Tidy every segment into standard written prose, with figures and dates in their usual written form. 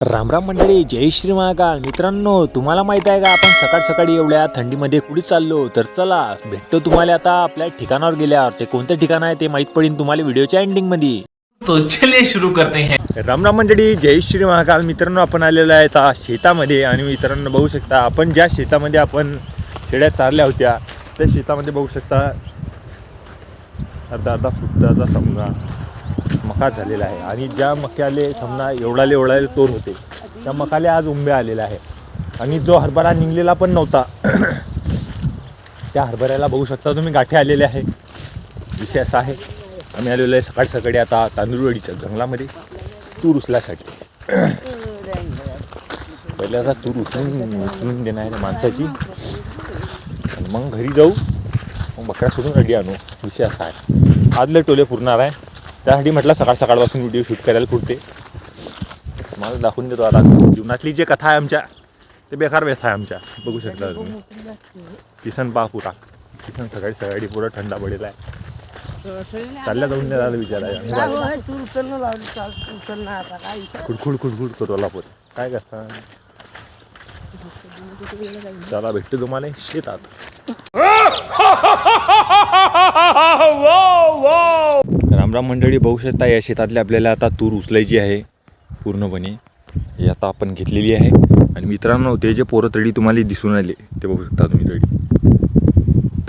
रामराम मंडळी, जय श्री महाकाल. मित्रांनो, तुम्हाला माहित आहे का आपण सकाळ सकाळी एवढ्या थंडीमध्ये कुठे चाललो? तर चला भेटतो तुम्हाला आता आपल्या ठिकाणावर गेल्यावर. ते कोणतं ठिकाण आहे ते माहित पडेल तुम्हाला व्हिडिओच्या एंडिंग मध्ये. तो चलिए शुरू करते हैं. रामराम मंडळी, जय श्री महाकाल. मित्रांनो, आपण आलेलो आहे आता शेतामध्ये आणि मित्रांनो बघू शकता आपण ज्या शेतामध्ये आपण शेळ्या चारल्या होत्या त्या शेतामध्ये बघू शकता अर्धा फुटाचा समजा मका झालेला आहे. आणि ज्या मक्याले समजा एवढाले तोर होते त्या मकाले आज उंबे आलेला आहे. आणि जो हरभरा निघलेला पण नव्हता त्या हरभऱ्याला बघू शकता तुम्ही गाठी आलेले आहे. विषय असा आहे, आम्ही आलेलो आहे सकाळी सकाळी आता तांदूळवाडीच्या जंगलामध्ये तूर उचल्यासाठी. पहिले आता तूर उचलून देणार आहे माणसाची आणि मग घरी जाऊ, मग बकऱ्या सोडून रेडी आणू. विषय असा आहे, आजले टोले पुरणार आहे. त्यासाठी म्हटलं सकाळपासून व्हिडिओ शूट करायला पुरते. मला दाखवून देतो आता जीवनातली जे कथा आहे आमच्या ते बेकार व्यथा आहे आमच्या. बघू शकता तुम्ही किसन पहा पुरा. किसन सकाळी पुरा थंडा पडेल आहे. चालल्या जाऊन द्यायला विचार आहे. खुडखुड करू आला पोत काय करता. चला भेटतो तुम्हाला शेतात. रामराम मंडळी, बघू शकता या शेतातले आपल्याला आता तूर उचलायची आहे पूर्णपणे. हे आता आपण घेतलेली आहे. आणि मित्रांनो, ते जे पोरं तडी तुम्हाला दिसून आले ते बघू शकता तुम्ही.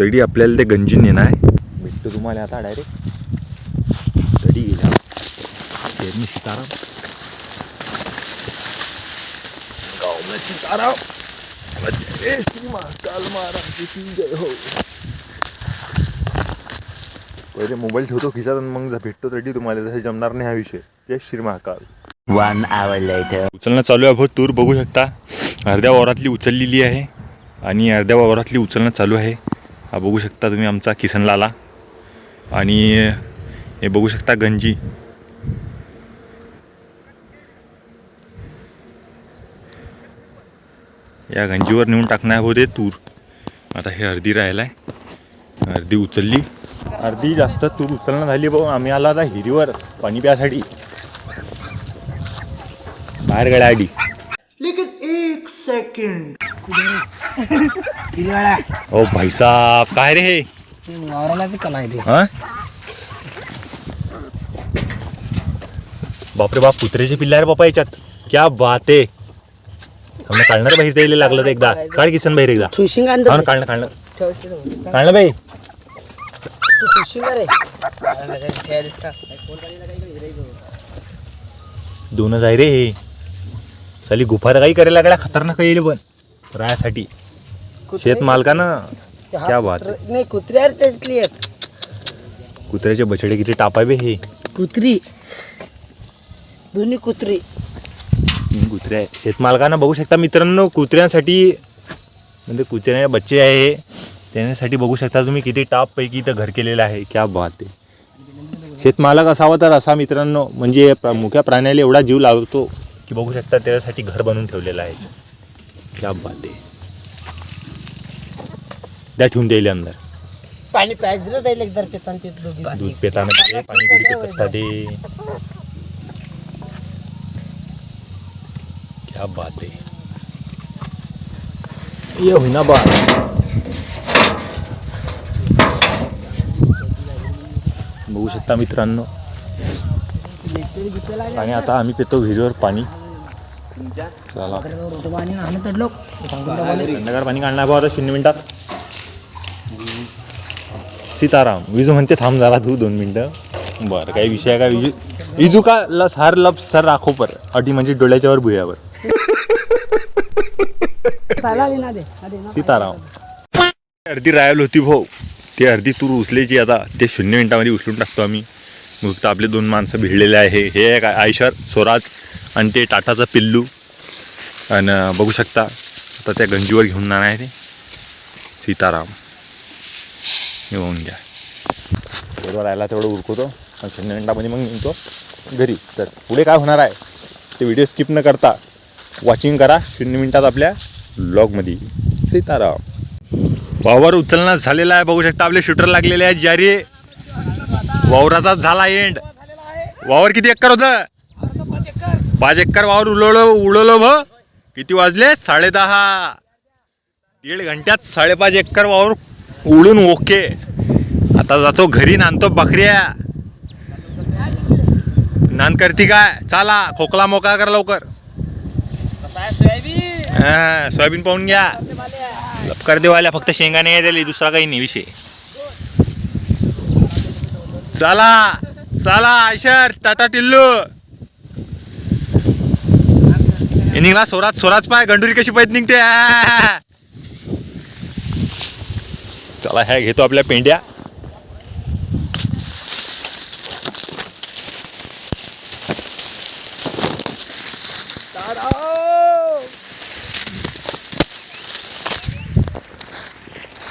तडी आपल्याला ते गंजीन येणार आहे. भेटतो तुम्हाला आता डायरेक्ट तडी गेल्या सीताराम गाव में सीताराम. जय श्री महाकाल महाराज की जय हो. पहिले मोबाईल ठेवतो खिशात आणि मग भेटतो तरी तुम्हाला. जसं जमणार नाही हा विषय. जय श्री महाकाल. 1 hour later. उचलणं चालू आहे. तूर बघू शकता अर्ध्या वावरातली उचललेली आहे आणि अर्ध्या वावरातली उचलणं चालू आहे. हा बघू शकता तुम्ही आमचा किसनला आला. आणि हे बघू शकता गंजी. या गंजीवर नेऊन टाकणार होते तूर. आता हे अर्धी राहिलाय, अर्धी उचलली. अर्धी जास्त तूर उचलणं झाली. भाऊ आम्ही आला आता हिरीवर पाणी प्यासाठी. बाहेर गड्या आडी. लेकिन 1 सेकंड. ओ भाई साहब, काय रे हे वावरालाच कमाई दे. हा बापरे बाप, कुत्र्याचे पिल्ला रे बापा याच्यात. क्या बात आहे. आम्हाला काढणार बाहेर द्यायला लागलं तर एकदा. काढ किसन बाहेर एकदा. काढलं बाई. दोनच आहे रे हे. साली गुफा काही करायला लागला खतरनाक येईल पण रायासाठी. शेत मालकानं क्या बात नाही. कुत्र्या त्यातली कुत्र्याचे बछडे किती टापावे हे. कुत्री दोन्ही कुत्री कुत्रे आहे. शेतमालकांना बघू शकता मित्रांनो, कुत्र्यांसाठी म्हणजे कुत्र्या बच्चे आहे त्याच्यासाठी बघू शकता तुम्ही किती टापपैकी इथं घर केलेलं आहे. क्या बात आहे. शेतमालक असावा तर असा मित्रांनो, म्हणजे मुख्या प्राण्याला एवढा जीव लावतो की बघू शकता त्याच्यासाठी घर बनवून ठेवलेलं आहे. क्या बात आहे. त्या ठेवून द्यायला अंदर पाणी प्यायचं जाईल एकदा पेतान ते दूध पेताना पाणी कुठे पेत असतात ते. क्या बात आहे. ये होईना बा. बघू शकता मित्रांनो. आणि आता आम्ही पितो विहिरीवर पाणी. चला थंडगार पाणी काढणार भाऊ आता 0 मिनिटात. सीताराम. विजू म्हणते थांब जरा तू 2 मिनिटं. बरं, काही विषय का विजू का लस हार लप सर राखो पर अटी म्हणजे डोळ्याच्यावर भुयावर. सीताराम. अर्धी रायल होती भाऊ, ती अर्धी तूर उचलायची. आता ते 0 मिनिटामध्ये उचलून टाकतो आम्ही. फक्त आपले 2 माणसं भिडलेले आहे. हे एक आयशर स्वराज आणि ते टाटाचं पिल्लू. आणि बघू शकता आता त्या गंजीवर घेऊन जाणार आहे ते सीताराम. येऊन घ्या. बरोबर राहिला तेवढं उरकवतो आणि 0 मिनिटामध्ये मग निघतो घरी. तर पुढे काय होणार आहे ते व्हिडिओ स्किप न करता वॉचिंग करा 0 मिनिटात आपल्या ब्लॉगमध्ये. सीताराम. वावर उचलणं झालेला आहे. बघू शकता आपले शूटर लागलेले आहेत. जारी वावराचाच झाला एंड. वावर किती एकर होतं? 5 एकर वावर उडवलं भ. किती वाजले? 10:30. 1.5 घंट्यात 5.5 एकर वावर उडून ओके. आता जातो घरी, नांदतो बकऱ्या. नान करती काय? चला खोकला मोकळा कर लवकर. हा सोयाबीन पाहून घ्या. लपकर देवाल्या फक्त शेंगा नाही दिली, दुसरा काही नाही विषय. चला चला आयशर टाटा टिल्लू. हे निघला स्वराज पाय गंडुरी कशी पाहिजे निघते. चला ह्या घेतो आपल्या पेंड्या.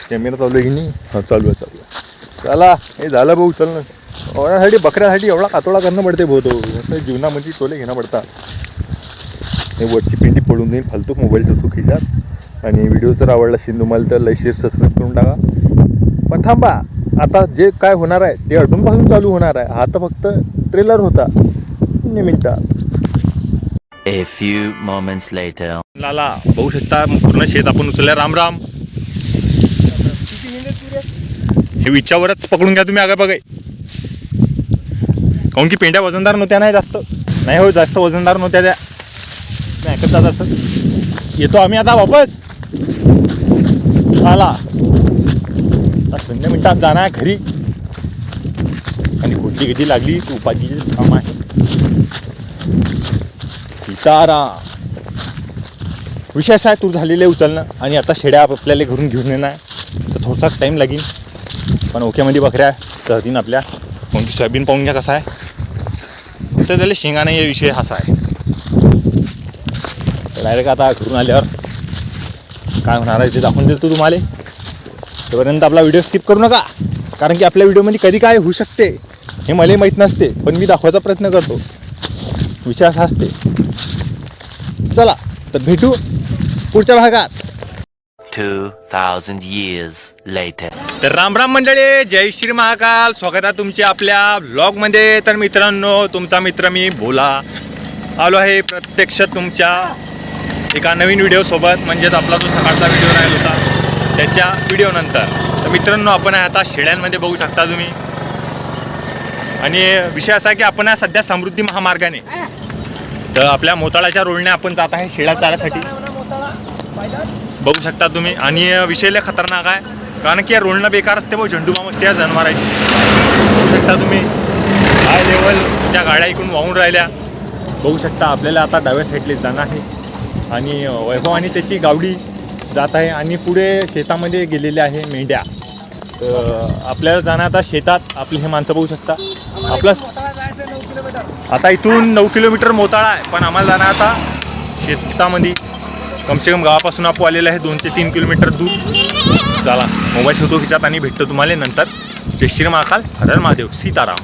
कॅमेरा चालू आहे की नाही? हा चालू आहे. चला हे झालं भाऊ. चल ना ओळ्यासाठी बकऱ्यासाठी एवढा कातोडा करणं पडते भाऊ. तो जीवनामध्ये टोले घेणं पडतात. हे वरची पिंडी पडून देईन फालतू मोबाईल ठेवतो खिशात. आणि व्हिडिओ जर आवडला असेल तुम्हाला तर लाईक शेअर सबस्क्राईब करून टाका. पण थांबा, आता जे काय होणार आहे ते अजूनपासून चालू होणार आहे. हा तर फक्त ट्रेलर होता. मिनिटात A few moments later. लाला बघू शकता पूर्ण शेत आपण उचललं. राम राम. हे विचावरच पकडून घ्या तुम्ही. आगा बघाय काऊन की पेंड्या वजनदार नव्हत्या. नाही जास्त नाही हो, जास्त वजनदार नव्हत्या त्या. नाही ऐकत जात असं. येतो आम्ही आता वापस. आला 0 मिनिटात जाणार घरी. आणि कुठली किती लागली तू उपाधीचे काम आहे. सीताराम. विशेष आहे तूर झालेले उचलणं. आणि आता शेड्या आपल्याला घरून घेऊन येणार तर थोडासाच टाईम लागेल. पण ओक्यामध्ये बकऱ्या सहतीन आपल्या. कोणती सोयाबीन पाहून घ्या कसा आहे. तर त्याला शेंगा नाही, विषय असा आहे. डायरेक्ट आता घरून आल्यावर काय होणार आहे ते दाखवून देतो तुम्हाला. तोपर्यंत आपला व्हिडिओ स्किप करू नका. कारण की आपल्या व्हिडिओमध्ये कधी काय होऊ शकते हे मलाही माहीत नसते. पण मी दाखवायचा प्रयत्न करतो. विषय असा असते. चला तर भेटू पुढच्या भागात. 2000 years later. तर राम राम मंडळी, जय श्री महाकाल. स्वागत आहे तुमचे आपल्या व्लॉगमध्ये. तर मित्रांनो, तुमचा मित्र मी भोला आलो आहे प्रत्यक्ष तुमच्या एका नवीन व्हिडिओसोबत. म्हणजेच आपला जो सकाळचा व्हिडिओ राहिला होता त्याच्या व्हिडिओनंतर. तर मित्रांनो, आपण आता शेळ्यांमध्ये बघू शकता तुम्ही. आणि विषय असा की आपण सध्या समृद्धी महामार्गाने तर आपल्या मोताळाच्या रोडने आपण जात आहे शेळ्या चाऱ्यासाठी. बघू शकता तुम्ही. आणि विषय लय खतरनाक आहे. कारण की या रोडनं बेकार असते भाऊ. झंडूबाम असते या जनावरांची. बघू शकता तुम्ही हाय लेवलच्या गाड्या इकडून वाहून राहिल्या. बघू शकता आपल्याला आता डाव्या साईडले जाणं आहे. आणि वैभव आणि त्याची गावडी जात आहे. आणि पुढे शेतामध्ये गेलेले आहे मेंढ्या. तर आपल्याला जाणं आता शेतात. आपले हे माणसं बघू शकता. आपलं आता इथून 9 किलोमीटर मोताळा आहे. पण आम्हाला जाणं आता शेतामध्ये. कमसे कम गावापासून आपण आलेलं आहे 2 ते 3 किलोमीटर दूर. चला मोबाईल ठेवतो खिशात आणि भेटतो तुम्हाला नंतर. जय श्री महाकाल. हर हर महादेव. सीताराम.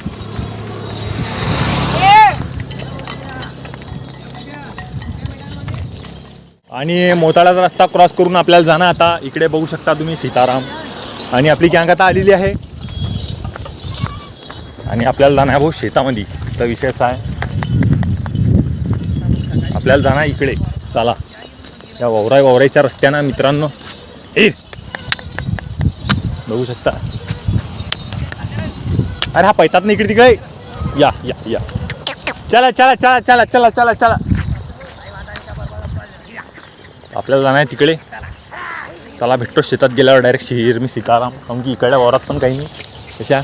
आणि मोताळाचा रस्ता क्रॉस करून आपल्याला जाणं आता. इकडे बघू शकता तुम्ही सीताराम. आणि आपली गँग आता आलेली आहे. आणि आपल्याला जाणं आहे भाऊ शेतामध्ये. तर विषय असा आहे आपल्याला जाणं इकडे. चला या वावराच्या रस्त्यानं मित्रांनो. हे बघू शकता. अरे हा पैतात ना इकडे तिकडे. या या या. चला चला चला चला चला चला चला. आपल्याला जाणं आहे तिकडे. चला भेटतो शेतात गेल्यावर डायरेक्ट मी सीताराम. कारण की इकडल्या वावरात पण काही नाही तशा.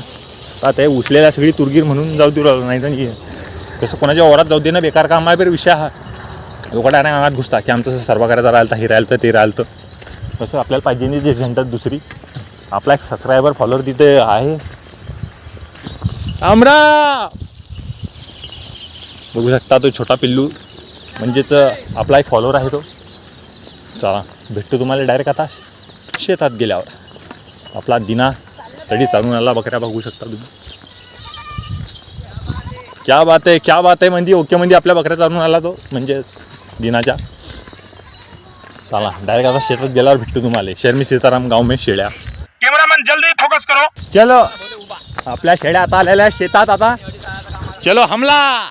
आता हे उचलेल्या सगळी तुरगीर म्हणून जाऊ देऊ राहिलं. नाही तर तसं कोणाच्या वावरात जाऊ दे ना. बेकार काम आहे. बरं विषय हा लोकांना नाही अंगात घुसता की आमचं सर्व करायचं राहिलं तर हे राहिलं तर ते राहिलं तर. तसं आपल्याला पाहिजे नाही जे झंझट दुसरी. आपला एक सबस्क्रायबर फॉलोअर तिथे आहे आमरा. बघू शकता तो छोटा पिल्लू म्हणजेच आपला एक फॉलोअर आहे तो. चला भेटतो तुम्हाला डायरेक्ट आता शेतात गेल्यावर. आपला दिना तरी चालून आला. बकऱ्या बघू शकता तुम्ही. क्या बात आहे म्हणजे ओके म्हणजे आपल्या बकऱ्या चालून आला तो म्हणजे दिनाच्या. चला डायरेक्ट आता शेतात गेल्यावर भेटतो तुम्हाला. शर्मी सीताराम गाव में शेळ्या. कैमरामैन जल्दी फोकस करो. चलो आपल्या शेळ्या आता आलेल्या शेतात. आता चलो हमला.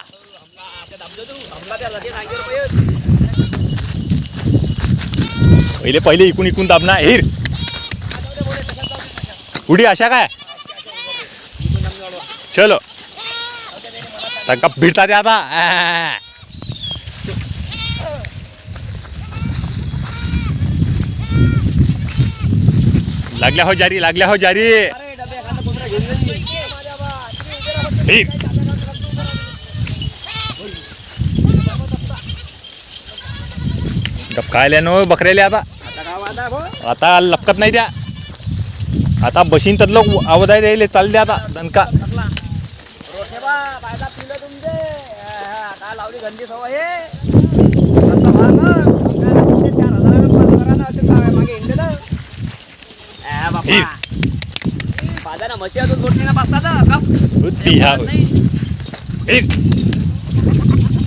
पहिले इकून दाबना हिर उडी अशा काय चलो तंका भिडता ते आता लागल्या हो जारी हिर. गप खायला नो बकऱ्याले आता लपकत नाही द्या आता बशीन तदलं आवाज आहे द्यायला चाल द्या आता दणका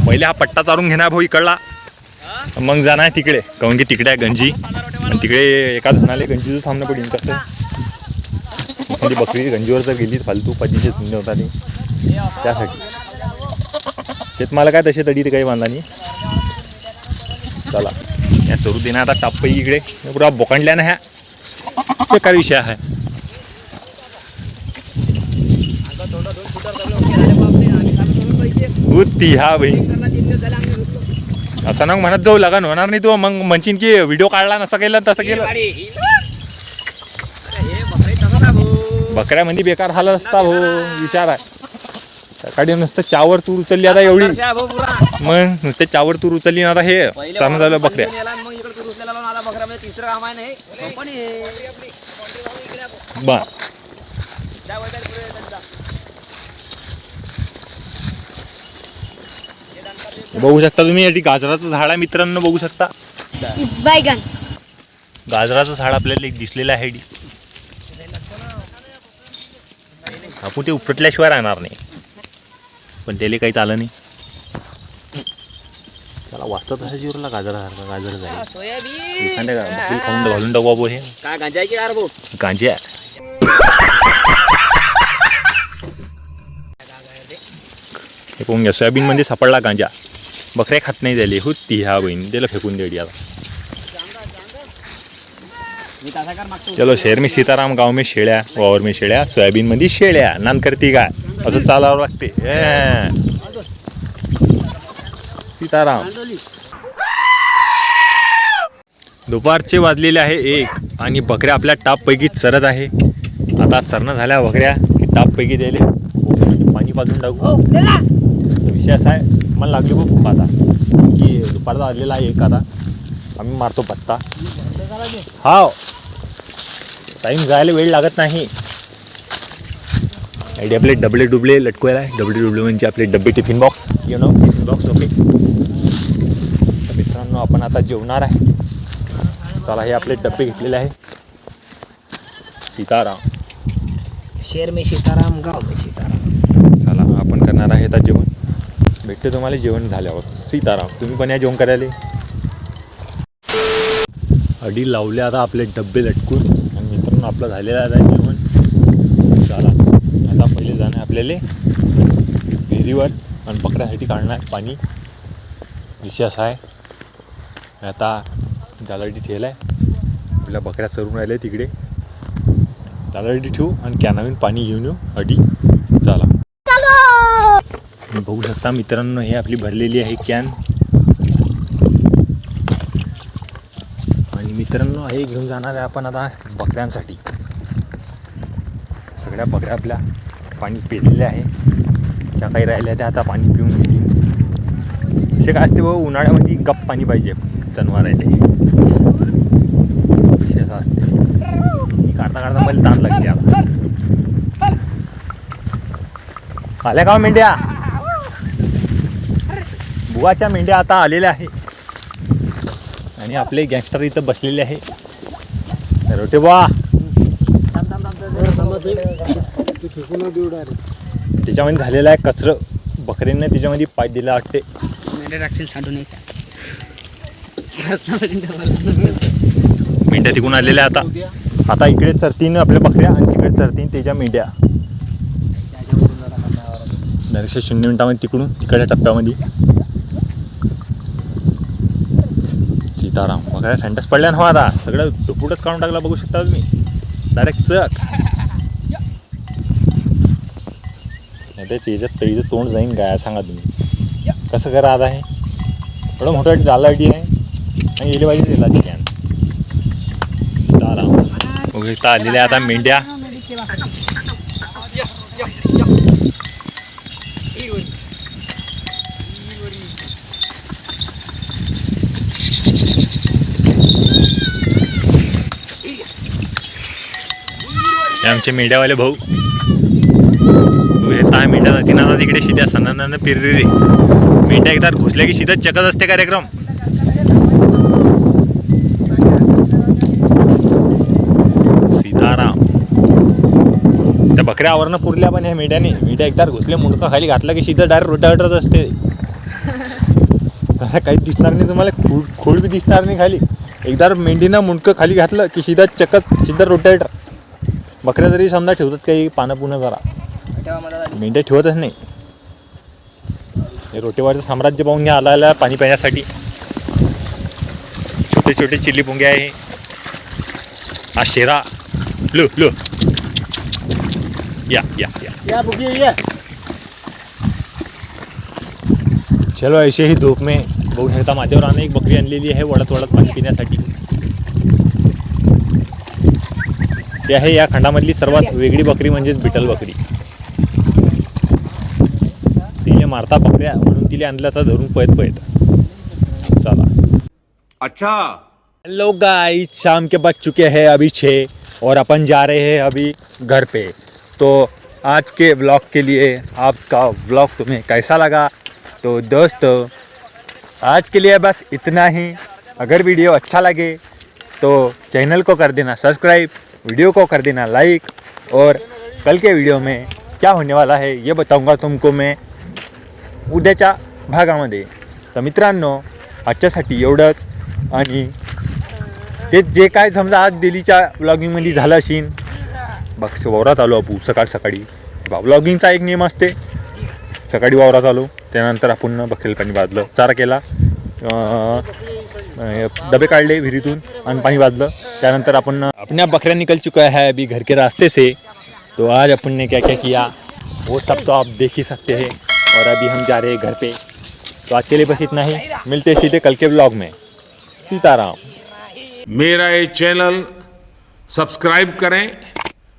पहिले हा पट्टा चारून घेणार भाऊ इकडला मग जाणार तिकडे काऊन की तिकडे आहे गंजी आणि तिकडे एका जणाला गंजीचं थांबणं पडेल कसं म्हणजे बकरी गंजीवर जर गेली फालतू पाचीचे धंदे होता ते त्यासाठी शेत मला काय तसे तडी ते काही बांधा नाही चला या चरू देणार आता टाप्पई इकडे पुरा बोकांडल्या ना ह्या बेकार विषय आहे ह्या भाई असं ना म्हणत जाऊ लगन होणार नाही तू मग म्हणशील की व्हिडिओ काढला नसं केलं तसं केलं बकऱ्यामध्ये बेकार हाल असता भाऊ विचार आहे सकाळी नुसतं चावर तूर उचलली आता एवढी मग नुसतं चावर तूर उचलली आता हे चालू झालं बकऱ्या बा बघू शकता तुम्ही याची गाजराचं झाड आहे मित्रांनो बघू शकता बैगन गाजराचं झाड आपल्याला एक दिसलेलं आहे आपण ते उपटल्याशिवाय राहणार नाही पण त्याला काही चालं नाही त्याला वाचतं तसं जीवरला गाजरासारखा गाजर जाईल खाऊन घालून टाकू बाबू हे काय गांजा आहे की यार भाऊ गांजे हे पाहून घ्या सोयाबीन मध्ये सापडला गांजा बकऱ्या खात नाही झाली होती ह्या बहीण त्याला फेकून देडी आता चलो शहर में सीताराम गांव में शेळ्या वावर में शेळ्या सोयाबीन मध्ये शेळ्या नान करती काय असं चालावं लागते सीताराम दुपारचे वाजलेले आहे 1 आणि बकऱ्या आपल्या टापपैकी चरत आहे आता चरणं झाल्या बकऱ्या की टापपैकी द्यायले पाणी पाजून टाकू विषय असा आहे मला लागली खूप भूक आता की दुपारचा वाजलेला आहे 1 आता आम्ही मारतो पत्ता हाव टाईम जायला वेळ लागत नाही आयडी आपले डबले डुबले लटकवायला आहे डबले डुबले म्हणजे आपले डब्बे tiffin box tiffin box okay तर मित्रांनो आपण आता जेवणार आहे चला हे आपले डब्बे घेतलेले आहे सीताराम शेर में सीताराम गाव में सीताराम चला आपण करणार आहे आता जेवण भेटते तुम्हाला जेवण झाल्यावर सीताराम तुम्ही पण या जेवण करायला अडी लावले आता आपले डब्बे लटकून आणि मित्रांनो आपलं झालेलं आहे जेवण चला आता पहिले जाणं आपल्याला विहिरीवर आणि बकऱ्यासाठी काढणार पाणी विषय असा आहे आता जालाडी ठेवला आहे आपल्या बकऱ्या सरून राहिल्या तिकडे जालाडी ठेवू आणि कॅनावीन पाणी घेऊन येऊ अडी चला बघू शकता मित्रांनो हे आपली भरलेली आहे कॅन आणि मित्रांनो हे घेऊन जाणार आहे आपण आता बकऱ्यांसाठी सगळ्या बकऱ्या आपल्या पाणी पिलेल्या आहे ज्या काही राहिल्या त्या आता पाणी पिऊन घेतील असे काय असते भाऊ उन्हाळ्यामध्ये गप पाणी पाहिजे जनावर आहे ते विषय असा असते काढता काढता मला ताण लागते आता आल्या का मेंढ्या बुवाच्या मेंढ्या आता आलेल्या आहे आणि आपले गँगस्टर इथं बसलेले आहे रोटे बुवा त्याच्यामध्ये झालेलं आहे कचरं बकरींना त्याच्यामध्ये पाय दिला वाटते मेंढ्या तिकडून आलेल्या आता आता इकडे चरतीन आपल्या बकऱ्या आणि तिकडे चरतीन त्याच्या मेंढ्या डायरेक्ट 0 मिनिटामध्ये तिकडून तिकडच्या टप्प्यामध्ये सीताराम बघा थंडच पडल्या ना हो आता सगळं झोपूटच काढून टाकला बघू शकता तुम्ही डायरेक्ट चक नाही त्याच्या याच्यात तळीचं तोंड जाईन काय सांगा तुम्ही कसं करा आता हे एवढं मोठं झालं अडी आहे आणि गेली पाहिजे तेलाची कॅन सीताराम बघू शकता आलेल्या आता मेंढ्या हे आमचे मेंढ्यावाले भाऊ येता मेंढ्या जाती ना तिकडे शिद्या सणांना फिरलेली मेंढ्या एकदा घुसल्या की शिदत चकत असते कार्यक्रम सीताराम त्या बकऱ्या आवरणं पुरल्या पण ह्या मेंढ्याने मेंढ्या एकदा घुसले मुंडका खाली घातला की शिदत डायरेक्ट रोटावेटरच असते काहीच दिसणार नाही तुम्हाला खोड बी दिसणार नाही खाली एकदा मेंढीनं मुंडकं खाली घातलं की शिदत चकत शिदत रोटावेटर बकऱ्या तरी समजा ठेवतात काही पानं पुणं जरा मेंढ्या ठेवतच नाही हे रोटेवारचं साम्राज्य पाहून घ्या आला पाणी पिण्यासाठी छोटे छोटे चिल्ली पुंगे आहे हा शेरा लो लो या या या या चलो ऐसे ही धूप में बघू शकता माझ्यावर आणि एक बकरी आणलेली आहे वडत वडत पाणी पिण्यासाठी ती आहे या खंडामधली सर्वात वेगळी बकरी म्हणजेच बिटल बकरी तिने मारता पकड्या म्हणून तिला आणलं तर धरून पळत पळत चला अच्छा हेलो गाइस शाम के बज चुके हैं अभी 6 और अपन जा रहे हैं अभी घर पे तो आज के व्लॉग के लिए आपका व्लॉग तुम्हें कैसा लगा तो दोस्तों आज के लिए बस इतना ही अगर वीडियो अच्छा लगे तो चैनल को कर देना सब्सक्राइब वीडियो को कर देना लाइक और कल के वीडियो में क्या होने वाला है ये बताऊंगा तुमको मैं उद्याच्या भागामध्ये तर मित्रांनो आजच्यासाठी एवढंच आणि ते जे काय समजा आज दिल्लीच्या व्लॉगिंगमध्ये झालं असेल बघ वावरात आलो आपण सकाळी व्लॉगिंगचा एक नियम असते सकाळी वावरात आलो त्यानंतर आपण बकरीला पाणी बांधलं चारा केला डबे काढले विहिरीतून आणि पाणी बांधलं त्यानंतर आपण अपने बकरियाँ निकल चुका है अभी घर के रास्ते से तो आज अपन ने क्या क्या किया वो सब तो आप देख ही सकते हैं और अभी हम जा रहे हैं घर पे तो आज के लिए बस इतना ही मिलते हैं सीधे कल के ब्लॉग में सीताराम मेरा ये चैनल सब्सक्राइब करें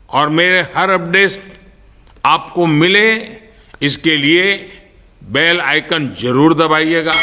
और मेरे हर अपडेट आपको मिले इसके लिए बेल आइकन जरूर दबाइएगा